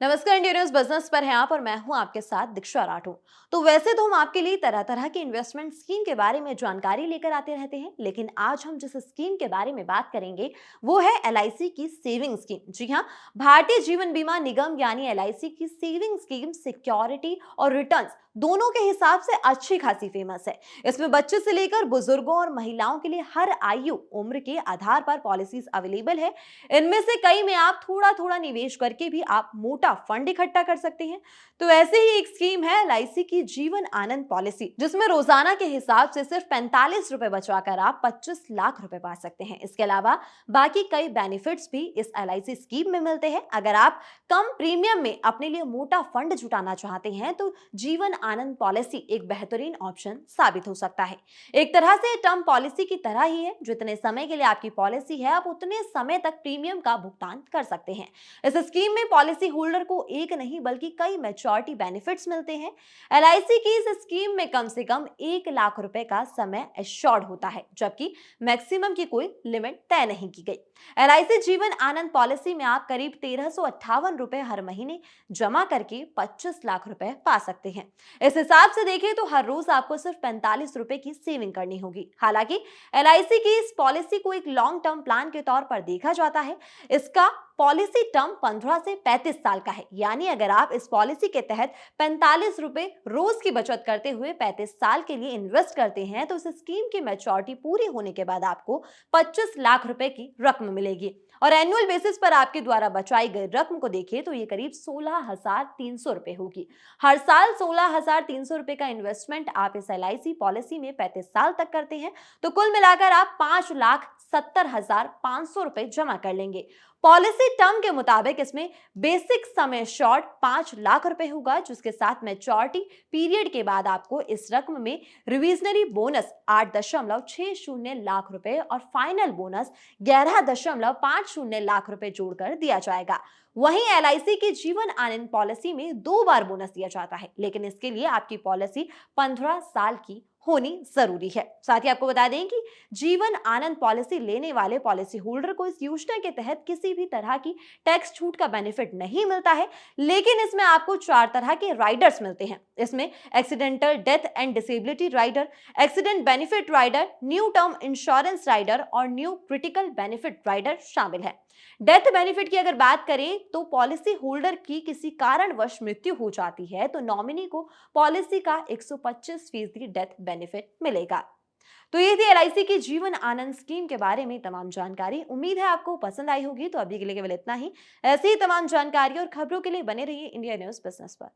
नमस्कार, India news business पर हैं आप और मैं हूं आपके साथ दीक्षा राठौर। तो वैसे तो हम आपके लिए तरह तरह की इन्वेस्टमेंट स्कीम के बारे में जानकारी लेकर आते रहते हैं, लेकिन आज हम जिस स्कीम के बारे में बात करेंगे वो है एलआईसी की सेविंग स्कीम। जी हाँ, भारतीय जीवन बीमा निगम यानी एलआईसी की सेविंग स्कीम सिक्योरिटी और रिटर्न्स दोनों के हिसाब से अच्छी खासी फेमस है। इसमें बच्चे से लेकर बुजुर्गों और महिलाओं के लिए हर आयु उम्र के आधार पर पॉलिसीज अवेलेबल है। इनमें से कई में आप थोड़ा थोड़ा निवेश करके भी आप मोटा फंड इकट्ठा कर सकते हैं। तो ऐसे ही एक स्कीम है एलआईसी की जीवन आनंद पॉलिसी, जिसमें रोजाना के हिसाब से सिर्फ 45 रुपए बचाकर आप 25 लाख रुपए पा सकते हैं। इसके अलावा बाकी कई बेनिफिट्स भी इस एलआईसी स्कीम में मिलते हैं। अगर आप कम प्रीमियम में अपने लिए मोटा फंड जुटाना चाहते हैं तो जीवन आनंद पॉलिसी एक बेहतरीन ऑप्शन साबित हो सकता है। एक तरह से टर्म पॉलिसी की तरह ही है, जितने समय के लिए आपकी पॉलिसी है आप उतने समय तक प्रीमियम का भुगतान कर सकते हैं। इस स्कीम में पॉलिसी होल्डर को एक नहीं बल्कि कई मैच्योरिटी बेनिफिट्स मिलते हैं। एलआईसी की इस स्कीम में कम से कम 1 लाख रुपए का समय एश्योर्ड होता है, जबकि मैक्सिमम की कोई लिमिट तय नहीं की गई। एलआईसी जीवन आनंद पॉलिसी में आप करीब 1358 रुपए हर महीने जमा करके 25 लाख रुपए पा सकते हैं। इस हिसाब से देखें तो हर रोज आपको सिर्फ 45 रुपए की सेविंग करनी होगी। हालांकि एलआईसी की इस पॉलिसी को एक लॉन्ग टर्म प्लान के तौर पर देखा जाता है। इसका पॉलिसी टर्म 15 से 35 साल का है, यानी अगर आप इस पॉलिसी के तहत 45 रुपए रोज की बचत करते हुए 35 साल के लिए इन्वेस्ट करते हैं तो इस स्कीम की मैच्योरिटी पूरी होने के बाद आपको 25 लाख रुपए की रकम मिलेगी। और एनुअल बेसिस पर आपके द्वारा बचाई गई रकम को देखें तो ये करीब 16,300 रुपए होगी। हर साल 16,300 रुपए का इन्वेस्टमेंट आप इस एलआईसी पॉलिसी में 35 साल तक करते हैं तो कुल मिलाकर आप 5,70,500 रुपए जमा कर लेंगे। पॉलिसी टर्म के मुताबिक इसमें बेसिक समय शॉर्ट 5 लाख रुपए होगा, जिसके साथ मैच्योरिटी पीरियड के बाद आपको इस रकम में रिविजनरी बोनस 8.60 लाख रुपए और फाइनल बोनस 11.50 लाख रुपए जोड़कर दिया जाएगा। वहीं एलआईसी की जीवन आनंद पॉलिसी में 2 बार बोनस दिया जाता है, लेकिन इसके लिए आपकी पॉलिसी 15 साल की होनी जरूरी है। साथ ही आपको बता दें कि जीवन आनंद पॉलिसी लेने वाले पॉलिसी होल्डर को इस योजना के तहत किसी भी तरह की टैक्स छूट का बेनिफिट नहीं मिलता है, लेकिन इसमें आपको 4 तरह के राइडर्स मिलते हैं। इसमें accidental death and disability rider, accident benefit rider, new term insurance rider और न्यू क्रिटिकल बेनिफिट राइडर शामिल है। डेथ बेनिफिट की अगर बात करें तो पॉलिसी होल्डर की किसी कारणवश मृत्यु हो जाती है तो नॉमिनी को पॉलिसी का 125% डेथ बेनिफिट मिलेगा। तो ये थी एलआईसी की जीवन आनंद स्कीम के बारे में तमाम जानकारी। उम्मीद है आपको पसंद आई होगी। तो अभी के लिए केवल इतना ही। ऐसी ही तमाम जानकारी और खबरों के लिए बने रहिए इंडिया न्यूज बिजनेस पर।